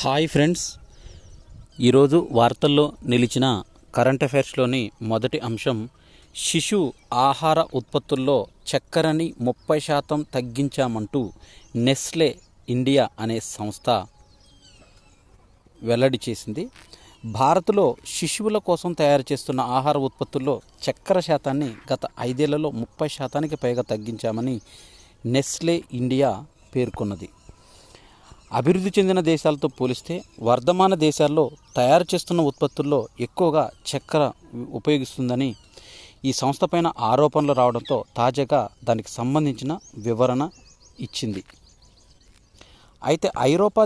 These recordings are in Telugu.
హాయ్ ఫ్రెండ్స్, ఈరోజు వార్తల్లో నిలిచిన కరెంట్ అఫైర్స్లోని మొదటి అంశం, శిశు ఆహార ఉత్పత్తుల్లో చక్కెరని 30% తగ్గించామంటూ నెస్లే ఇండియా అనే సంస్థ వెల్లడి చేసింది. భారత్లో శిశువుల కోసం తయారు చేస్తున్న ఆహార ఉత్పత్తుల్లో చక్కెర శాతాన్ని గత 5 ఏళ్లలో 30% పైగా తగ్గించామని నెస్లే ఇండియా పేర్కొన్నది. అభివృద్ధి చెందిన దేశాలతో పోలిస్తే వర్ధమాన దేశాల్లో తయారు చేస్తున్న ఉత్పత్తుల్లో ఎక్కువగా చక్కెర ఉపయోగిస్తుందని ఈ సంస్థ పైన ఆరోపణలు రావడంతో తాజాగా దానికి సంబంధించిన వివరణ ఇచ్చింది. అయితే ఐరోపా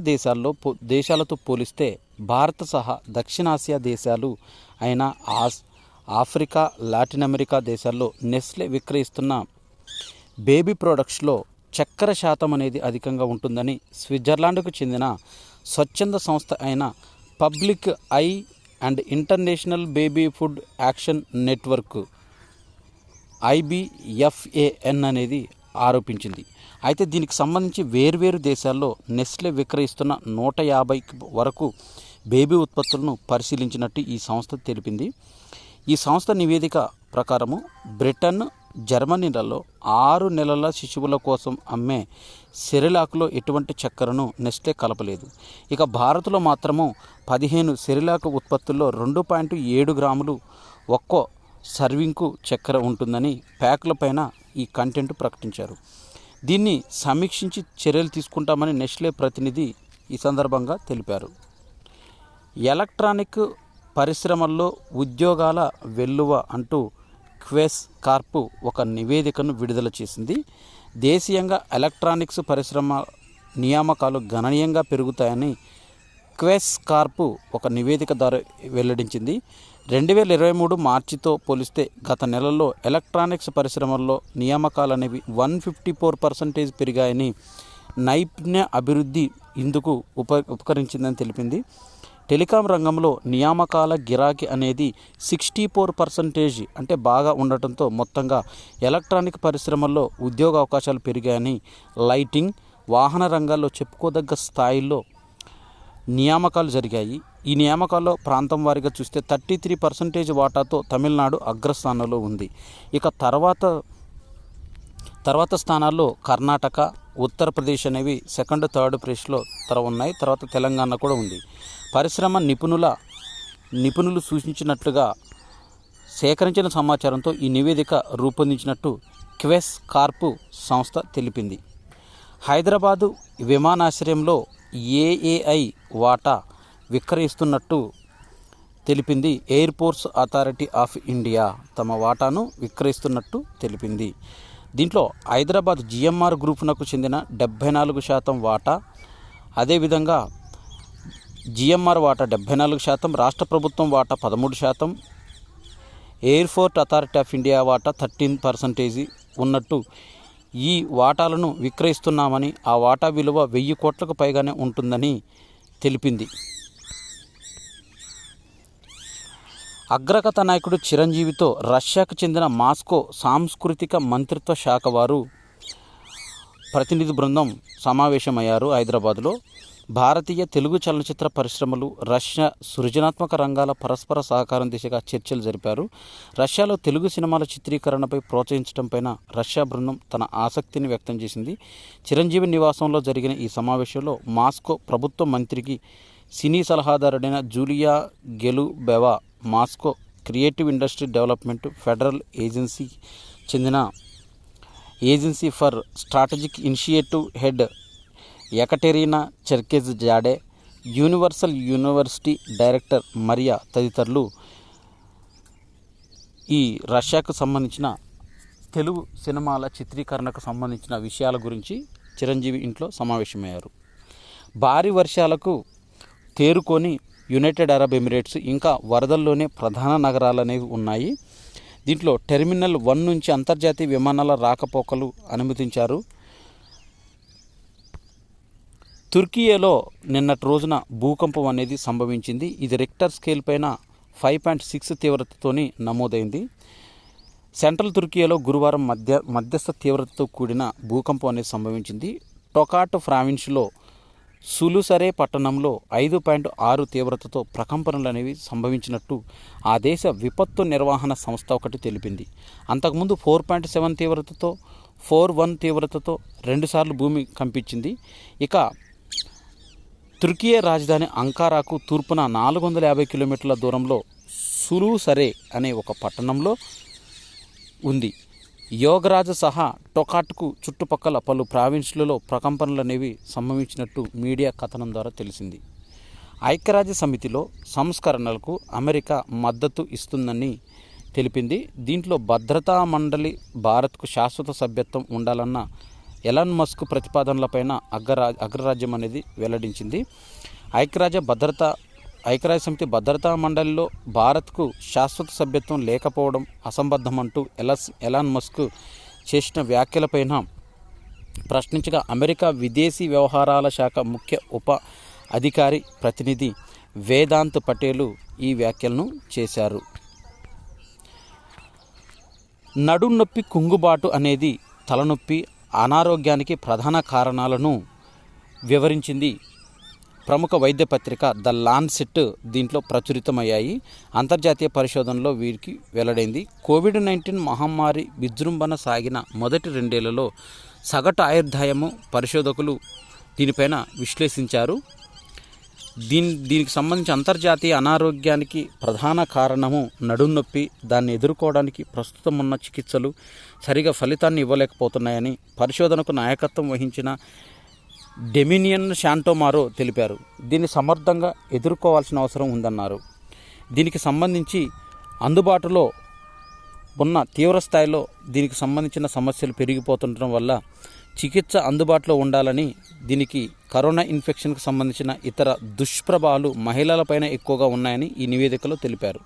దేశాలతో పోలిస్తే భారత్ సహా దక్షిణాసియా దేశాలు అయిన ఆఫ్రికా, లాటిన్ అమెరికా దేశాల్లో నెస్లే విక్రయిస్తున్న బేబీ ప్రొడక్ట్స్లో చక్కెర శాతం అనేది అధికంగా ఉంటుందని స్విట్జర్లాండ్కు చెందిన స్వచ్ఛంద సంస్థ అయిన public I and international baby food action network IBFAN అనేది ఆరోపించింది. అయితే దీనికి సంబంధించి వేర్వేరు దేశాల్లో నెస్లే విక్రయిస్తున్న 150 వరకు బేబీ ఉత్పత్తులను పరిశీలించినట్టు ఈ సంస్థ తెలిపింది. ఈ సంస్థ నివేదిక ప్రకారము బ్రిటన్, జర్మనీలలో 6 నెలల శిశువుల కోసం అమ్మే సెరిలాక్లో ఎటువంటి చక్కెరను నెస్లే కలపలేదు. ఇక భారత్లో మాత్రము 15 సెరిలాక్ ఉత్పత్తుల్లో 2.7 గ్రాములు ఒక్కో సర్వింగ్కు చక్కెర ఉంటుందని ప్యాక్ల పైన ఈ కంటెంట్ ప్రకటించారు. దీన్ని సమీక్షించి చర్యలు తీసుకుంటామని నెస్లే ప్రతినిధి ఈ సందర్భంగా తెలిపారు. ఎలక్ట్రానిక్ పరిశ్రమల్లో ఉద్యోగాల వెల్లువ అంటూ క్వెస్ కార్ప్ ఒక నివేదికను విడుదల చేసింది. దేశీయంగా ఎలక్ట్రానిక్స్ పరిశ్రమ నియామకాలు గణనీయంగా పెరుగుతాయని క్వెస్ కార్ప్ ఒక నివేదిక ద్వారా వెల్లడించింది. 2023 మార్చితో పోలిస్తే గత నెలల్లో ఎలక్ట్రానిక్స్ పరిశ్రమల్లో నియామకాలు అనేవి 154% పెరిగాయని, నైపుణ్య అభివృద్ధి ఇందుకు ఉపకరించిందని తెలిపింది. టెలికాం రంగంలో నియామకాల గిరాకీ అనేది 64% అంటే బాగా ఉండటంతో మొత్తంగా ఎలక్ట్రానిక్ పరిశ్రమల్లో ఉద్యోగ అవకాశాలు పెరిగాయని, లైటింగ్, వాహన రంగాల్లో చెప్పుకోదగ్గ స్థాయిలో నియామకాలు జరిగాయి. ఈ నియామకాల్లో ప్రాంతం వారీగా చూస్తే 33% వాటాతో తమిళనాడు అగ్రస్థానంలో ఉంది. ఇక తర్వాత స్థానాల్లో కర్ణాటక, ఉత్తరప్రదేశ్ అనేవి సెకండ్, థర్డ్ ప్లేస్లో ఉన్నాయి. తర్వాత తెలంగాణ కూడా ఉంది. పరిశ్రమ నిపుణులు సూచించినట్లుగా సేకరించిన సమాచారంతో ఈ నివేదిక రూపొందించినట్టు క్వెస్ కార్ప్ సంస్థ తెలిపింది. హైదరాబాదు విమానాశ్రయంలో AAI వాటా విక్రయిస్తున్నట్టు తెలిపింది. ఎయిర్పోర్ట్స్ అథారిటీ ఆఫ్ ఇండియా తమ వాటాను విక్రయిస్తున్నట్టు తెలిపింది. దీంట్లో హైదరాబాద్ GMR గ్రూపునకు చెందిన 74% వాటా, అదేవిధంగా GMR వాటా 74%, రాష్ట్ర ప్రభుత్వం వాటా 13%, ఎయిర్పోర్ట్ అథారిటీ ఆఫ్ ఇండియా వాటా 13% ఉన్నట్టు ఈ వాటాలను విక్రయిస్తున్నామని, ఆ వాటా విలువ 1000 కోట్లకు పైగానే ఉంటుందని తెలిపింది. అగ్రగత నాయకుడు చిరంజీవితో రష్యాకు చెందిన మాస్కో సాంస్కృతిక మంత్రిత్వ శాఖ వారు ప్రతినిధి బృందం సమావేశమయ్యారు హైదరాబాద్లో. భారతీయ తెలుగు చలనచిత్ర పరిశ్రమలు, రష్యా సృజనాత్మక రంగాల పరస్పర సహకారం దిశగా చర్చలు జరిపారు. రష్యాలో తెలుగు సినిమాల చిత్రీకరణపై ప్రోత్సహించడంపైన రష్యా బృందం తన ఆసక్తిని వ్యక్తం చేసింది. చిరంజీవి నివాసంలో జరిగిన ఈ సమావేశంలో మాస్కో ప్రభుత్వ మంత్రికి సినీ సలహాదారుడైన Julia Golubeva, Moscow creative industry development federal agency చెందిన agency for strategic initiative head Ekaterina Cherkezzade, universal university director Maria తదితరులు ఈ రష్యాకు సంబంధించిన తెలుగు సినిమాల చిత్రీకరణకు సంబంధించిన విషయాల గురించి చిరంజీవి ఇంట్లో సమావేశమయ్యారు. భారీ వర్షాలకు తేరుకొని యునైటెడ్ అరబ్ ఎమిరేట్స్ ఇంకా వరదల్లోనే ప్రధాన నగరాలు అనేవి ఉన్నాయి. దీంట్లో టెర్మినల్ 1 నుంచి అంతర్జాతీయ విమానాల రాకపోకలు అనుమతించారు. తుర్కియేలో నిన్నటి రోజున భూకంపం అనేది సంభవించింది. ఇది రిక్టర్ స్కేల్ పైన 5.6 తీవ్రతతోని నమోదైంది. సెంట్రల్ తుర్కియేలో గురువారం మధ్యస్థ తీవ్రతతో కూడిన భూకంపం అనేది సంభవించింది. టొకాట్ ప్రావిన్స్లో సులుసరే పట్టణంలో 5.6 తీవ్రతతో ప్రకంపనలు అనేవి సంభవించినట్టు ఆ దేశ విపత్తు నిర్వహణ సంస్థ ఒకటి తెలిపింది. అంతకుముందు 4.7 తీవ్రతతో 4.1 తీవ్రతతో 2 సార్లు భూమి కంపించింది. ఇక తుర్కియే రాజధాని అంకారాకు తూర్పున 450 కిలోమీటర్ల దూరంలో సులుసరే అనే ఒక పట్టణంలో ఉంది. యోగరాజ సహా టొకాట్కు చుట్టుపక్కల పలు ప్రావిన్సులలో ప్రకంపనలు అనేవి సంభవించినట్టు మీడియా కథనం ద్వారా తెలిసింది. ఐక్యరాజ్య సమితిలో సంస్కరణలకు అమెరికా మద్దతు ఇస్తుందని తెలిపింది. దీంట్లో భద్రతా మండలి భారత్కు శాశ్వత సభ్యత్వం ఉండాలన్న ఎలాన్ మస్క్ ప్రతిపాదనలపైన అగ్రరాజ్యం అనేది వెల్లడించింది. ఐక్యరాజ్య సమితి భద్రతా మండలిలో భారత్కు శాశ్వత సభ్యత్వం లేకపోవడం అసంబద్ధమంటూ ఎలాన్ మస్క్ చేసిన వ్యాఖ్యలపైన ప్రశ్నించగా అమెరికా విదేశీ వ్యవహారాల శాఖ ముఖ్య ఉప అధికారి ప్రతినిధి వేదాంత్ పటేలు ఈ వ్యాఖ్యలను చేశారు. నడుం నొప్పి, కుంగుబాటు అనేది తలనొప్పి, అనారోగ్యానికి ప్రధాన కారణాలను వివరించింది ప్రముఖ వైద్య పత్రిక ద లాన్సెట్. దీంట్లో ప్రచురితమయ్యాయి. అంతర్జాతీయ పరిశోధనలో వీరికి వెల్లడైంది. కోవిడ్-19 మహమ్మారి విజృంభణ సాగిన మొదటి 2 ఏళ్లలో సగటు ఆయుర్దాయము పరిశోధకులు దీనిపైన విశ్లేషించారు. దీనికి సంబంధించి అంతర్జాతీయ అనారోగ్యానికి ప్రధాన కారణము నడుం నొప్పి, దాన్ని ఎదుర్కోవడానికి ప్రస్తుతం ఉన్న చికిత్సలు సరిగా ఫలితాన్ని ఇవ్వలేకపోతున్నాయని పరిశోధనకు నాయకత్వం వహించిన డెమినియన్ శాంటోమారో తెలిపారు. దీన్ని సమర్థంగా ఎదుర్కోవాల్సిన అవసరం ఉందన్నారు. దీనికి సంబంధించి అందుబాటులో ఉన్న తీవ్రస్థాయిలో దీనికి సంబంధించిన సమస్యలు పెరిగిపోతుండటం వల్ల చికిత్స అందుబాటులో ఉండాలని, దీనికి కరోనా ఇన్ఫెక్షన్కు సంబంధించిన ఇతర దుష్ప్రభావాలు మహిళలపైన ఎక్కువగా ఉన్నాయని ఈ నివేదికలో తెలిపారు.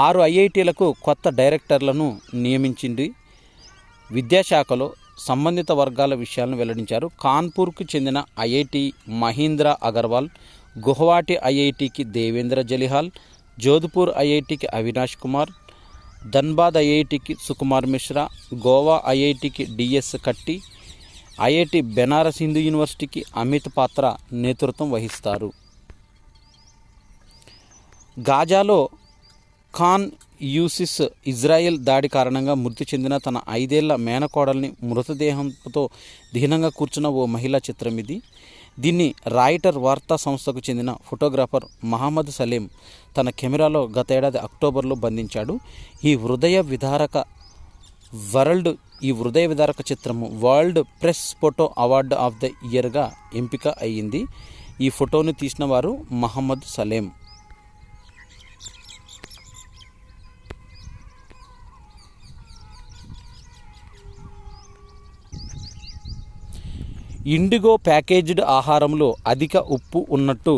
6 ఐఐటీలకు కొత్త డైరెక్టర్లను నియమించింది. విద్యాశాఖలో సంబంధిత వర్గాల విషయాలను వెల్లడించారు. కాన్పూర్కు చెందిన ఐఐటి మహీంద్రా అగర్వాల్, గుహవాటి ఐఐటికి దేవేంద్ర జలిహాల్, జోధ్పూర్ ఐఐటికి అవినాష్ కుమార్, ధన్బాద్ ఐఐటికి సుకుమార్ మిశ్రా, గోవా ఐఐటికి డిఎస్ కట్టి, ఐఐటి బెనారస్ హిందూ యూనివర్సిటీకి అమిత్ పాత్ర నేతృత్వం వహిస్తారు. గాజాలో ఖాన్ యూసిస్ ఇజ్రాయెల్ దాడి కారణంగా మృతి చెందిన తన 5 ఏళ్ల మేనకోడల్ని మృతదేహంతో దీనంగా కూర్చున్న ఓ మహిళా చిత్రం ఇది. దీన్ని రాయిటర్ వార్తా సంస్థకు చెందిన ఫోటోగ్రాఫర్ మహమ్మద్ సలీం తన కెమెరాలో గత ఏడాది అక్టోబర్లో బంధించాడు. ఈ హృదయ విదారక చిత్రము world press photo award of the ఇయర్గా ఎంపిక అయ్యింది. ఈ ఫోటోను తీసిన వారు మహమ్మద్ సలీం. ఇండిగో ప్యాకేజ్డ్ ఆహారంలో అధిక ఉప్పు ఉన్నట్టు,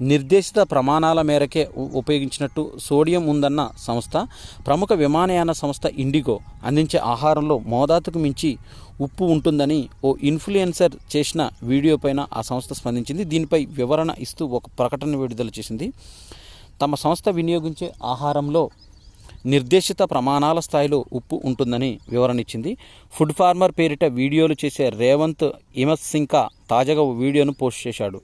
నిర్దేశిత ప్రమాణాల మేరకే ఉపయోగించినట్టు సోడియం ఉందన్న సంస్థ. ప్రముఖ విమానయాన సంస్థ ఇండిగో అందించే ఆహారంలో మోతాదుకు మించి ఉప్పు ఉంటుందని ఓ ఇన్ఫ్లుయెన్సర్ చేసిన వీడియో పైన ఆ సంస్థ స్పందించింది. దీనిపై వివరణ ఇస్తూ ఒక ప్రకటన విడుదల చేసింది. తమ సంస్థ వినియోగించే ఆహారంలో నిర్దేశిత ప్రమాణాల స్థాయిలో ఉప్పు ఉంటుందని వివరణ ఇచ్చింది. ఫుడ్ ఫార్మర్ పేరిట వీడియోలు చేసే రేవంత్ ఇమస్సింకా తాజాగా ఓ వీడియోను పోస్ట్ చేశాడు.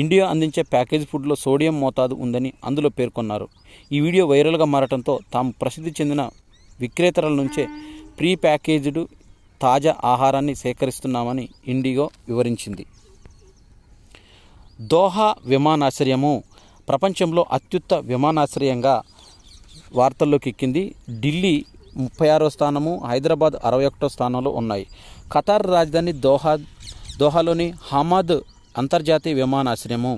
ఇండియా అందించే ప్యాకేజ్ ఫుడ్లో సోడియం మోతాదు ఉందని అందులో పేర్కొన్నారు. ఈ వీడియో వైరల్గా మారడంతో తాము ప్రసిద్ధి చెందిన విక్రేతల నుంచే ప్రీ ప్యాకేజ్డ్ తాజా ఆహారాన్ని సేకరిస్తున్నామని ఇండిగో వివరించింది. దోహా విమానాశ్రయము ప్రపంచంలో అత్యుత్తమ విమానాశ్రయంగా వార్తల్లోకి ఎక్కింది. ఢిల్లీ 36వ స్థానము, హైదరాబాద్ 61వ స్థానంలో ఉన్నాయి. ఖతార్ రాజధాని దోహాలోని హమాద్ అంతర్జాతీయ విమానాశ్రయము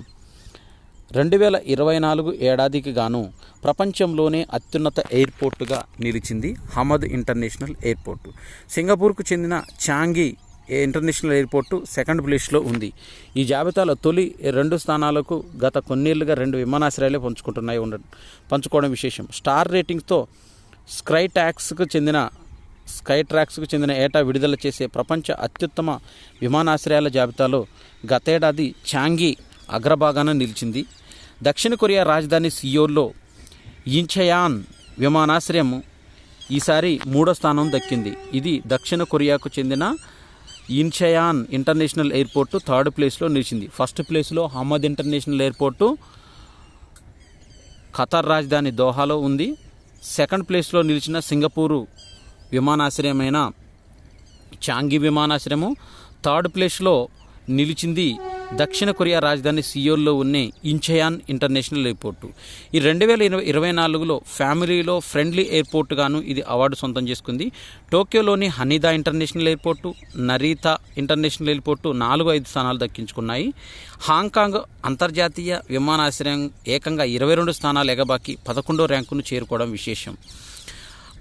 2024 ఏడాదికి గాను ప్రపంచంలోనే అత్యున్నత ఎయిర్పోర్టుగా నిలిచింది. Hamad international airport. సింగపూర్కు చెందిన చాంగి ఇంటర్నేషనల్ ఎయిర్పోర్టు 2nd ప్లేస్లో ఉంది. ఈ జాబితాలో తొలి 2 స్థానాలకు గత కొన్నేళ్లుగా 2 విమానాశ్రయాలే పంచుకోవడం విశేషం. స్టార్ రేటింగ్స్తో స్కై ట్రాక్స్కు చెందిన ఏటా విడుదల చేసే ప్రపంచ అత్యుత్తమ విమానాశ్రయాల జాబితాలో గతేడాది చాంగి అగ్రభాగాన నిలిచింది. దక్షిణ కొరియా రాజధాని సియోల్లో ఇంచయాన్ విమానాశ్రయం ఈసారి 3వ స్థానం దక్కింది. ఇది దక్షిణ కొరియాకు చెందిన ఇన్చయాన్ ఇంటర్నేషనల్ ఎయిర్పోర్టు థర్డ్ ప్లేస్లో నిలిచింది. ఫస్ట్ ప్లేస్లో హమద్ ఇంటర్నేషనల్ ఎయిర్పోర్టు ఖతార్ రాజధాని దోహాలో ఉంది. సెకండ్ ప్లేస్లో నిలిచిన సింగపూరు విమానాశ్రయమైన చాంగి విమానాశ్రయము. థర్డ్ ప్లేస్లో నిలిచింది దక్షిణ కొరియా రాజధాని సియోల్లో ఉన్న ఇన్చయాన్ ఇంటర్నేషనల్ ఎయిర్పోర్టు. ఈ 2024లో ఫ్యామిలీలో ఫ్రెండ్లీ ఎయిర్పోర్టుగాను ఇది అవార్డు సొంతం చేసుకుంది. టోక్యోలోని హనిదా ఇంటర్నేషనల్ ఎయిర్పోర్టు, నరీతా ఇంటర్నేషనల్ ఎయిర్పోర్టు 4-5 స్థానాలు దక్కించుకున్నాయి. హాంకాంగ్ అంతర్జాతీయ విమానాశ్రయం ఏకంగా 22 స్థానాలు ఎగబాకి 11వ ర్యాంకును చేరుకోవడం విశేషం.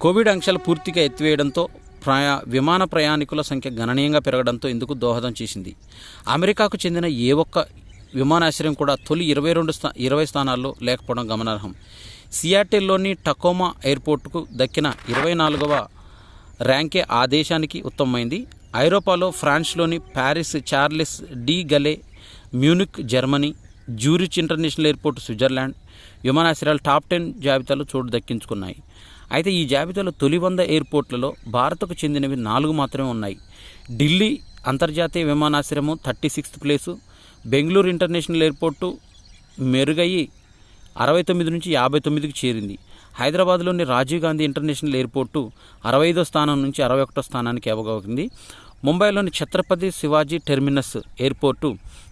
కోవిడ్ ఆంక్షలు పూర్తిగా ఎత్తివేయడంతో విమాన ప్రయాణికుల సంఖ్య గణనీయంగా పెరగడంతో ఇందుకు దోహదం చేసింది. అమెరికాకు చెందిన ఏ ఒక్క విమానాశ్రయం కూడా తొలి 20 స్థానాల్లో లేకపోవడం గమనార్హం. సియాటిల్లోని టకోమా ఎయిర్పోర్టుకు దక్కిన 24వ ర్యాంకే ఆ దేశానికి ఉత్తమమైంది. ఐరోపాలో ఫ్రాన్స్లోని Paris Charles de Gaulle, Munich Germany, Zurich international airport Switzerland విమానాశ్రయాలు టాప్ 10 జాబితాలో చోటు దక్కించుకున్నాయి. అయితే ఈ జాబితాలో తొలి 100 ఎయిర్పోర్ట్లలో భారత్కు చెందినవి 4 మాత్రమే ఉన్నాయి. ఢిల్లీ అంతర్జాతీయ విమానాశ్రయము 36th place, Bengaluru international airport మెరుగయ్యి 69 నుంచి 59కి చేరింది. హైదరాబాద్లోని రాజీవ్ గాంధీ ఇంటర్నేషనల్ ఎయిర్పోర్టు 65వ స్థానం నుంచి 61వ స్థానానికి ఎగబాకింది. ముంబైలోని ఛత్రపతి శివాజీ టెర్మినస్ ఎయిర్పోర్టు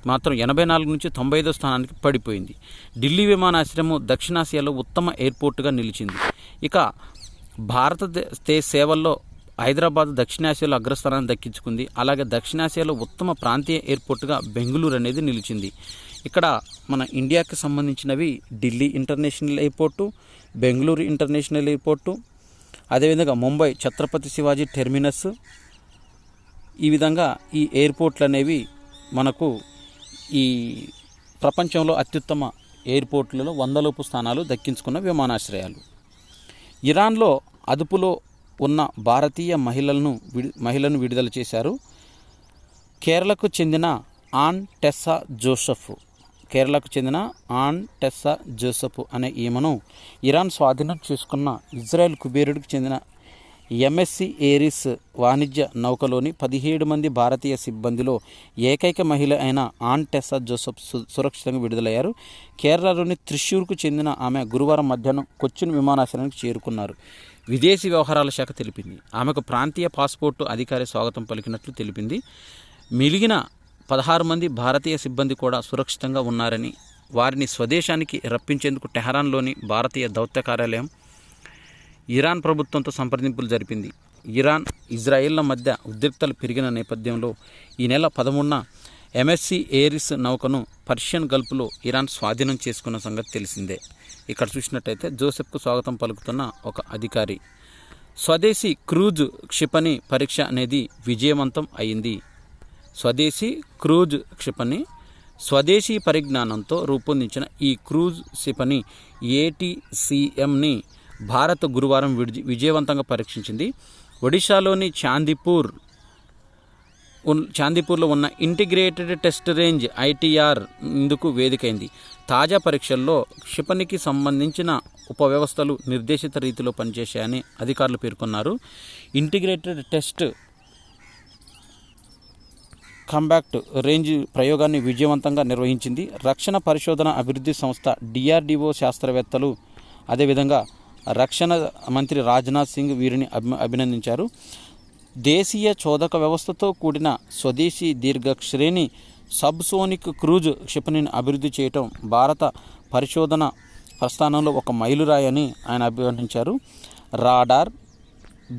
మాత్రం 84 నుంచి 95వ స్థానానికి పడిపోయింది. ఢిల్లీ విమానాశ్రయము దక్షిణాసియాలో ఉత్తమ ఎయిర్పోర్టుగా నిలిచింది. ఇక భారతదేశ సేవల్లో హైదరాబాద్ దక్షిణాసియాలో అగ్రస్థానాన్ని దక్కించుకుంది. అలాగే దక్షిణాసియాలో ఉత్తమ ప్రాంతీయ ఎయిర్పోర్టుగా బెంగళూరు అనేది నిలిచింది. ఇక్కడ మన ఇండియాకి సంబంధించినవి Delhi international airport, Bengaluru international airport, అదేవిధంగా ముంబై ఛత్రపతి శివాజీ టెర్మినస్. ఈ విధంగా ఈ ఎయిర్పోర్ట్లు అనేవి మనకు ఈ ప్రపంచంలో అత్యుత్తమ ఎయిర్పోర్ట్లలో 100లోపు స్థానాలు దక్కించుకున్న విమానాశ్రయాలు. ఇరాన్లో అదుపులో ఉన్న భారతీయ మహిళను విడుదల చేశారు. కేరళకు చెందిన ఆన్ టెస్సా జోసెఫ్ అనే ఈమెను ఇరాన్ స్వాధీనం చేసుకున్న ఇజ్రాయెల్ కుబేరుడికి చెందిన ఎంఎస్సి ఏరిస్ వాణిజ్య నౌకలోని 17 మంది భారతీయ సిబ్బందిలో ఏకైక మహిళ అయిన ఆన్ టెస్సా జోసెఫ్ సురక్షితంగా విడుదలయ్యారు. కేరళలోని త్రిశూర్కు చెందిన ఆమె గురువారం మధ్యాహ్నం కొచ్చిన్ విమానాశ్రయానికి చేరుకున్నారు. విదేశీ వ్యవహారాల శాఖ తెలిపింది. ఆమెకు ప్రాంతీయ పాస్పోర్టు అధికారి స్వాగతం పలికినట్లు తెలిపింది. మిగిలిన 16 మంది భారతీయ సిబ్బంది కూడా సురక్షితంగా ఉన్నారని, వారిని స్వదేశానికి రప్పించేందుకు టెహరాన్లోని భారతీయ దౌత్య కార్యాలయం ఇరాన్ ప్రభుత్వంతో సంప్రదింపులు జరిపింది. ఇరాన్, ఇజ్రాయెల్ల మధ్య ఉద్రిక్తలు పెరిగిన నేపథ్యంలో ఈ నెల 13న ఎంఎస్సి ఏరిస్ నౌకను పర్షియన్ గల్ఫ్లో ఇరాన్ స్వాధీనం చేసుకున్న సంగతి తెలిసిందే. ఇక్కడ చూసినట్టయితే జోసెఫ్కు స్వాగతం పలుకుతున్న ఒక అధికారి. స్వదేశీ క్రూజ్ క్షిపణి పరీక్ష అనేది విజయవంతం అయింది. స్వదేశీ పరిజ్ఞానంతో రూపొందించిన ఈ క్రూజ్ క్షిపణి ATCMని భారత్ గురువారం విజయవంతంగా పరీక్షించింది. ఒడిశాలోని చాందీపూర్లో ఉన్న ఇంటిగ్రేటెడ్ టెస్ట్ రేంజ్ ITR ఇందుకు వేదికైంది. తాజా పరీక్షల్లో క్షిపణికి సంబంధించిన ఉపవ్యవస్థలు నిర్దేశిత రీతిలో పనిచేశాయని అధికారులు పేర్కొన్నారు. ఇంటిగ్రేటెడ్ టెస్ట్ కాంబాక్ట్ రేంజ్ ప్రయోగాన్ని విజయవంతంగా నిర్వహించింది. రక్షణ పరిశోధన అభివృద్ధి సంస్థ DRDO శాస్త్రవేత్తలు, అదేవిధంగా రక్షణ మంత్రి రాజ్నాథ్ సింగ్ వీరిని అభినందించారు. దేశీయ చోదక వ్యవస్థతో కూడిన స్వదేశీ దీర్ఘ శ్రేణి సబ్సోనిక్ క్రూజ్ క్షిపణిని అభివృద్ధి చేయటం భారత పరిశోధన ప్రస్థానంలో ఒక మైలురాయని ఆయన అభివర్ణించారు.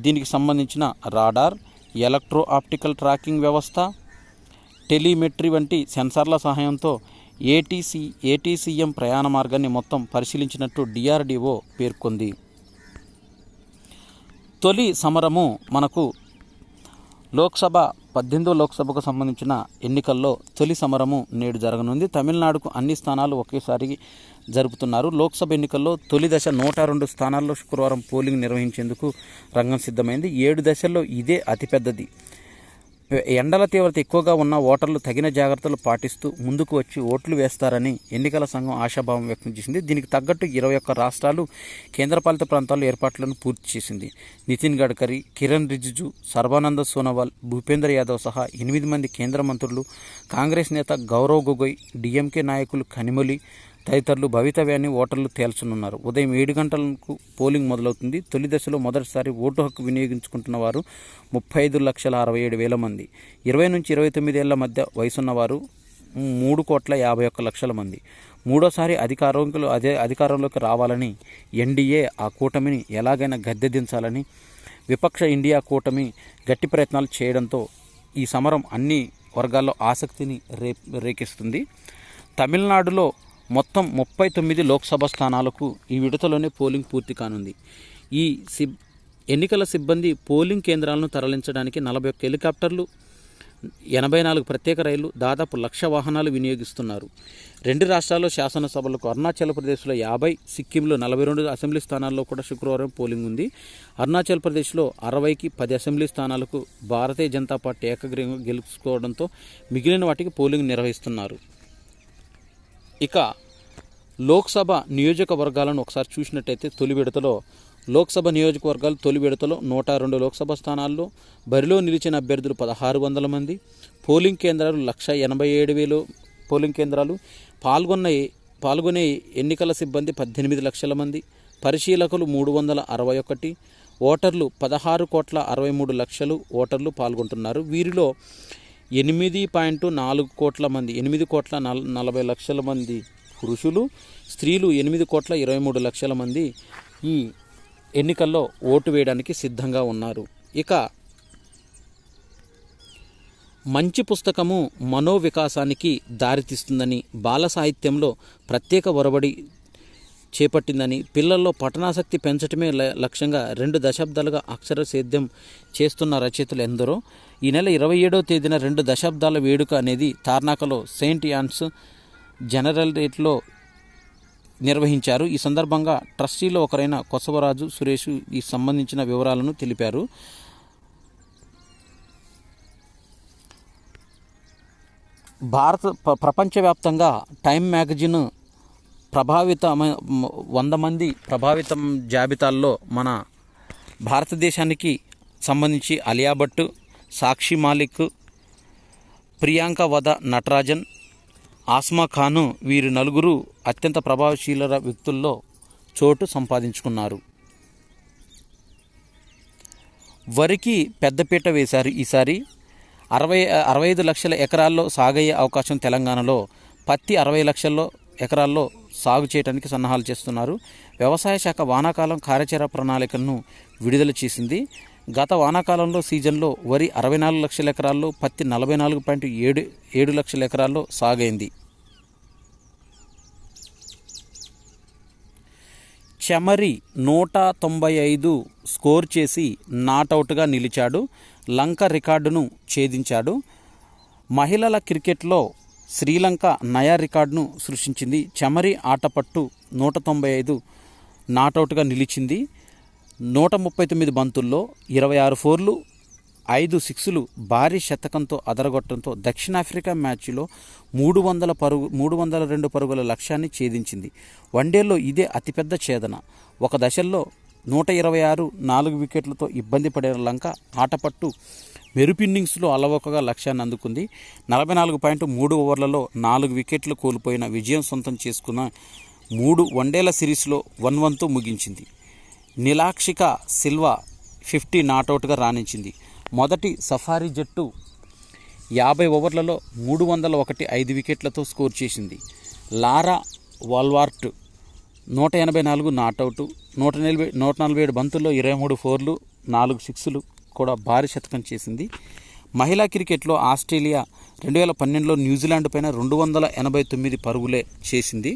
దీనికి సంబంధించిన రాడార్, ఎలక్ట్రో ఆప్టికల్ ట్రాకింగ్ వ్యవస్థ, టెలిమెట్రీ వంటి సెన్సార్ల సహాయంతో ATCM ప్రయాణ మార్గాన్ని మొత్తం పరిశీలించినట్టు DRDO పేర్కొంది. తొలి సమరము మనకు 18వ లోక్సభకు సంబంధించిన ఎన్నికల్లో తొలి సమరము నేడు జరగనుంది. తమిళనాడుకు అన్ని స్థానాలు ఒకేసారి జరుపుతున్నారు. లోక్సభ ఎన్నికల్లో తొలి దశ 102 స్థానాల్లో శుక్రవారం పోలింగ్ నిర్వహించేందుకు రంగం సిద్ధమైంది. 7 దశల్లో ఇదే అతిపెద్దది. ఎండల తీవ్రత ఎక్కువగా ఉన్న ఓటర్లు తగిన జాగ్రత్తలు పాటిస్తూ ముందుకు వచ్చి ఓట్లు వేస్తారని ఎన్నికల సంఘం ఆశాభావం వ్యక్తం చేసింది. దీనికి తగ్గట్టు 21 రాష్ట్రాలు కేంద్రపాలిత ప్రాంతాల్లో ఏర్పాట్లను పూర్తి చేసింది. నితిన్ గడ్కరీ, కిరణ్ రిజిజు, సర్బానంద సోనోవాల్, భూపేంద్ర యాదవ్ సహా 8 మంది కేంద్ర మంత్రులు, కాంగ్రెస్ నేత గౌరవ్ గొగోయ్, డిఎంకే నాయకులు కనిమొళి తదితరులు భవితవ్యాన్ని ఓటర్లు తేల్చనున్నారు. ఉదయం 7 గంటలకు పోలింగ్ మొదలవుతుంది. తొలి దశలో మొదటిసారి ఓటు హక్కు వినియోగించుకుంటున్న వారు 35,67,000 మంది. 20 నుంచి 29 ఏళ్ల మధ్య వయసున్నవారు 3,51,00,000 మంది. మూడోసారి అధికారంలోకి రావాలని ఎన్డీఏ ఆ కూటమిని ఎలాగైనా గద్దె దించాలని విపక్ష ఇండియా కూటమి గట్టి ప్రయత్నాలు చేయడంతో ఈ సమరం అన్ని వర్గాల్లో ఆసక్తిని రేకెత్తిస్తుంది. తమిళనాడులో మొత్తం 39 లోక్సభ స్థానాలకు ఈ విడతలోనే పోలింగ్ పూర్తి కానుంది. ఈ ఎన్నికల సిబ్బంది పోలింగ్ కేంద్రాలను తరలించడానికి 41 హెలికాప్టర్లు, 84 ప్రత్యేక రైళ్లు, దాదాపు 1,00,000 వాహనాలు వినియోగిస్తున్నారు. 2 రాష్ట్రాల్లో శాసనసభలకు అరుణాచల్ ప్రదేశ్లో 50, సిక్కింలో 42 అసెంబ్లీ స్థానాల్లో కూడా శుక్రవారం పోలింగ్ ఉంది. అరుణాచల్ ప్రదేశ్లో 60కి 10 అసెంబ్లీ స్థానాలకు భారతీయ జనతా పార్టీ ఏకగ్రీవంగా గెలుచుకోవడంతో మిగిలిన వాటికి పోలింగ్ నిర్వహిస్తున్నారు. ఇక లోక్సభ నియోజకవర్గాలను ఒకసారి చూసినట్టయితే తొలి విడతలో లోక్సభ నియోజకవర్గాలు తొలి విడతలో 102 లోక్సభ స్థానాల్లో బరిలో నిలిచిన అభ్యర్థులు 1,600 మంది. పోలింగ్ కేంద్రాలు 1,87,000 పోలింగ్ కేంద్రాలు. పాల్గొనే ఎన్నికల సిబ్బంది 18 లక్షల మంది. పరిశీలకులు 361. ఓటర్లు 16,63,00,000 ఓటర్లు పాల్గొంటున్నారు. వీరిలో 8.4 కోట్ల మంది 8,40,00,000 మంది పురుషులు, స్త్రీలు 8,23,00,000 మంది ఈ ఎన్నికల్లో ఓటు వేయడానికి సిద్ధంగా ఉన్నారు. ఇక మంచి పుస్తకము మనోవికాసానికి దారితీస్తుందని, బాల సాహిత్యంలో ప్రత్యేక ఒరబడి చేపట్టిందని, పిల్లల్లో పఠనాసక్తి పెంచడమే లక్ష్యంగా 2 దశాబ్దాలుగా అక్షర సేద్యం చేస్తున్న రచయితలు ఎందరో. ఈ నెల 27వ తేదీన 2 దశాబ్దాల వేడుక అనేది తార్నాకలో సెయింట్ యాన్స్ జనరల్రేట్లో నిర్వహించారు. ఈ సందర్భంగా ట్రస్టీలో ఒకరైన కొసవరాజు సురేష్ ఈ సంబంధించిన వివరాలను తెలిపారు. ప్రపంచవ్యాప్తంగా టైమ్ మ్యాగజైన్ 100 మంది ప్రభావితం జాబితాల్లో మన భారతదేశానికి సంబంధించి అలియా భట్, సాక్షి మాలిక్, ప్రియాంక వద నటరాజన్, ఆస్మా ఖాను వీరు 4 అత్యంత ప్రభావశీల వ్యక్తుల్లో చోటు సంపాదించుకున్నారు. వరికి పెద్దపీట వేశారు. ఈసారి 65 లక్షల ఎకరాల్లో సాగయ్యే అవకాశం తెలంగాణలో. పత్తి 60 లక్షల ఎకరాల్లో సాగు చేయడానికి సన్నాహాలు చేస్తున్నారు. వ్యవసాయ శాఖ వానాకాలం కార్యాచరణ ప్రణాళికలను విడుదల చేసింది. గత వానాకాలంలో సీజన్లో వరి 64 లక్షల ఎకరాల్లో, పత్తి 44.7 లక్షల ఎకరాల్లో సాగైంది. చమరి 195 స్కోర్ చేసి నాటౌట్గా నిలిచాడు. లంక రికార్డును ఛేదించాడు. మహిళల క్రికెట్లో శ్రీలంక నయా రికార్డును సృష్టించింది. చమరి ఆటపట్టు 195 నాటౌట్గా నిలిచింది. 139 బంతుల్లో 26 ఫోర్లు, 5 సిక్స్లు భారీ శతకంతో అదరగొట్టడంతో దక్షిణాఫ్రికా మ్యాచ్లో 302 పరుగుల లక్ష్యాన్ని ఛేదించింది. వన్డేల్లో ఇదే అతిపెద్ద ఛేదన. ఒక దశల్లో 126 4 వికెట్లతో ఇబ్బంది పడిన లంక ఆటపట్టు మెరుపిన్నింగ్స్లో అలవోకగా లక్ష్యాన్ని అందుకుంది. 44.3 ఓవర్లలో 4 వికెట్లు కోల్పోయిన విజయం సొంతం చేసుకున్న 3 వన్డేల సిరీస్లో 1-1తో ముగించింది. నిలాక్షిక సిల్వా 50 నాటౌట్గా రాణించింది. మొదటి సఫారీ జట్టు 50 ఓవర్లలో 301 5 వికెట్లతో స్కోర్ చేసింది. లారా వాల్వార్ట్ 184 నాటౌట్, 147 బంతుల్లో 23 ఫోర్లు, 4 సిక్స్లు కూడా భారీ శతకం చేసింది. మహిళా క్రికెట్లో ఆస్ట్రేలియా 2012లో న్యూజిలాండ్ పైన 289 పరుగులే చేసింది.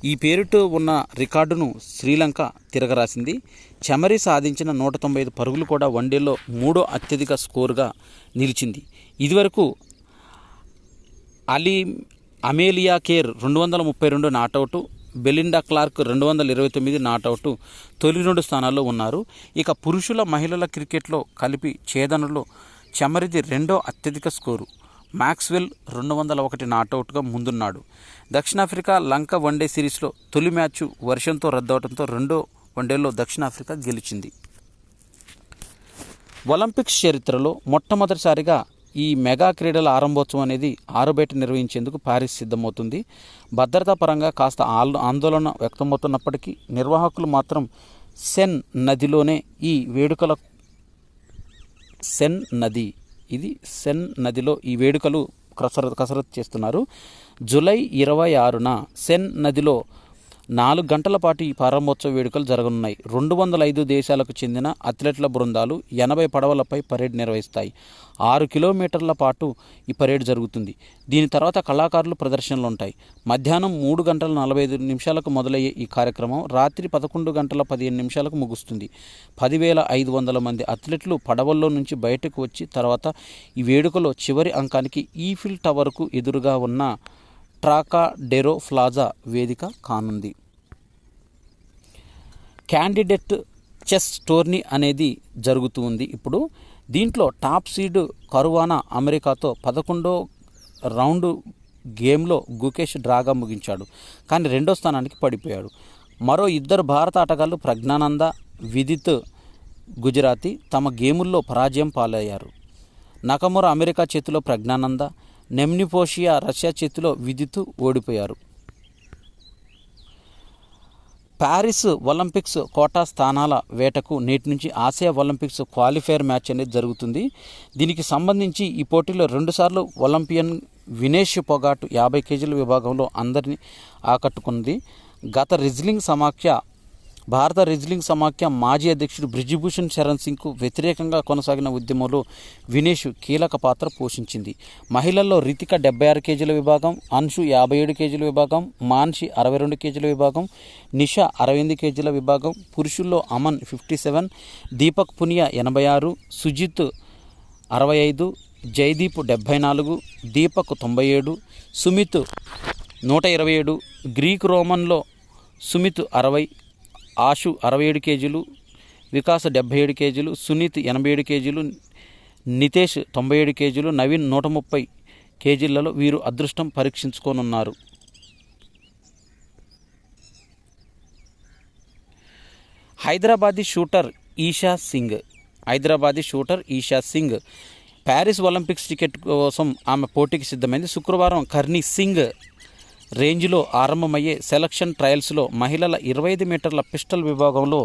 ఈ పేరుతో ఉన్న రికార్డును శ్రీలంక తిరగరాసింది. చమరి సాధించిన 195 పరుగులు కూడా వన్డేలో 3వ అత్యధిక స్కోరుగా నిలిచింది. ఇదివరకు Amelia Kerr 232 not out, Belinda Clarke 229 not out తొలి 2 స్థానాల్లో ఉన్నారు. ఇక పురుషుల మహిళల క్రికెట్లో కలిపి ఛేదనలో చమరిది రెండో అత్యధిక స్కోరు. మ్యాక్స్వెల్ 201 నాటౌట్గా ముందున్నాడు. దక్షిణాఫ్రికా లంక వన్డే సిరీస్లో తొలి మ్యాచ్ వర్షంతో రద్దవడంతో రెండో వన్డేలో దక్షిణాఫ్రికా గెలిచింది. ఒలింపిక్స్ చరిత్రలో మొట్టమొదటిసారిగా ఈ మెగా క్రీడల ఆరంభోత్సవం అనేది ఆరుబయట నిర్వహించేందుకు ప్యారిస్ సిద్ధమవుతుంది. భద్రతా పరంగా కాస్త ఆందోళన వ్యక్తమవుతున్నప్పటికీ నిర్వాహకులు మాత్రం సెన్ నదిలో ఈ వేడుకలు కసరత్తు చేస్తున్నారు. జూలై 26న సెన్ నదిలో 4 గంటల పాటు ఈ ప్రారంభోత్సవ వేడుకలు జరగనున్నాయి. 205 దేశాలకు చెందిన అథ్లెట్ల బృందాలు 80 పడవలపై పరేడ్ నిర్వహిస్తాయి. 6 కిలోమీటర్ల పాటు ఈ పరేడ్ జరుగుతుంది. దీని తర్వాత కళాకారులు ప్రదర్శనలు ఉంటాయి. మధ్యాహ్నం 3 గంటల 45 నిమిషాలకు మొదలయ్యే ఈ కార్యక్రమం రాత్రి 11 గంటల 15 నిమిషాలకు ముగుస్తుంది. 10,500 మంది అథ్లెట్లు పడవల్లో నుంచి బయటకు వచ్చి తర్వాత ఈ వేడుకలో చివరి అంకానికి ఈఫిల్ టవర్కు ఎదురుగా ఉన్న ట్రాకాడెరో ప్లాజా వేదిక కానుంది. క్యాండిడేట్ చెస్ టోర్నీ అనేది జరుగుతూ ఉంది. ఇప్పుడు దీంట్లో టాప్ సీడ్ కరువానా అమెరికాతో 11వ రౌండ్ గేమ్లో గుకేష్ డ్రాగా ముగించాడు. కానీ రెండో స్థానానికి పడిపోయాడు. మరో 2 భారత ఆటగాళ్లు ప్రజ్ఞానంద, విదిత్ గుజరాతీ తమ గేముల్లో పరాజయం పాలయ్యారు. నకమురా అమెరికా చేతిలో ప్రజ్ఞానంద, నెమ్నిపోషియా రష్యా చేతిలో విదిత్ ఓడిపోయారు. ప్యారిస్ ఒలింపిక్స్ కోటా స్థానాల వేటకు నేటి నుంచి ఆసియా ఒలింపిక్స్ క్వాలిఫైయర్ మ్యాచ్ అనేది జరుగుతుంది. దీనికి సంబంధించి ఈ పోటీలో 2 సార్లు ఒలింపియన్ వినేష్ పొగాట్ 50 కేజీల విభాగంలో అందరినీ ఆకట్టుకుంది. భారత రెజ్లింగ్ సమాఖ్య మాజీ అధ్యక్షుడు బ్రిజ్భూషణ్ శరణ్ సింగ్కు వ్యతిరేకంగా కొనసాగిన ఉద్యమంలో వినేష్ కీలక పాత్ర పోషించింది. మహిళల్లో రితిక 76 కేజీల విభాగం, అన్షు 57 కేజీల విభాగం, మాన్షి 62 కేజీల విభాగం, నిషా 68 కేజీల విభాగం, పురుషుల్లో అమన్ 57, దీపక్ పునియా 86, సుజిత్ 65, జైదీప్ 74, దీపక్ 97, సుమిత్ 127, గ్రీక్ రోమన్లో సుమిత్ 60, ఆషు 67 కేజీలు, వికాస్ 77 కేజీలు, సునీత్ 87 కేజీలు, నితేష్ 97 కేజీలు, నవీన్ 130 కేజీలలో వీరు అదృష్టం పరీక్షించుకోనున్నారు. Hyderabadi shooter Esha Singh Paris Olympics ticket కోసం ఆమె పోటీకి సిద్ధమైంది. శుక్రవారం కర్నీ సింగ్ రేంజ్లో ఆరంభమయ్యే సెలక్షన్ ట్రయల్స్లో మహిళల 25 మీటర్ల పిస్టల్ విభాగంలో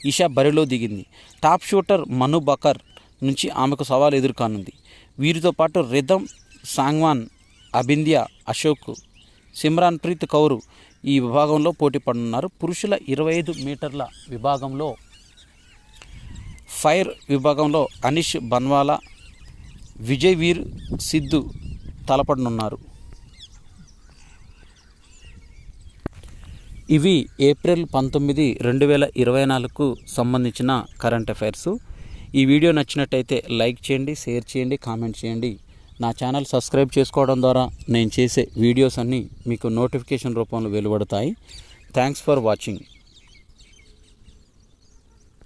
ఈషా బరిలో దిగింది. టాప్ షూటర్ మను బకర్ నుంచి ఆమెకు సవాల్ ఎదుర్కానుంది. వీరితో పాటు రిధమ్ సాంగ్వాన్, అబింద్యా అశోక్, సిమ్రాన్ ప్రీత్ కౌర్ ఈ విభాగంలో పోటీ పడనున్నారు. పురుషుల 25 మీటర్ల విభాగంలో ఫైర్ విభాగంలో అనిష్ బన్వాలా, విజయ్ వీర్ సిద్ధు తలపడనున్నారు. ఇవి ఏప్రిల్ 19, 2024కు సంబంధించిన కరెంట్ అఫైర్స్. ఈ వీడియో నచ్చినట్టయితే లైక్ చేయండి, షేర్ చేయండి, కామెంట్ చేయండి. నా ఛానల్ సబ్స్క్రైబ్ చేసుకోవడం ద్వారా నేను చేసే వీడియోస్ అన్నీ మీకు నోటిఫికేషన్ రూపంలో వెలువడతాయి. Thanks for watching.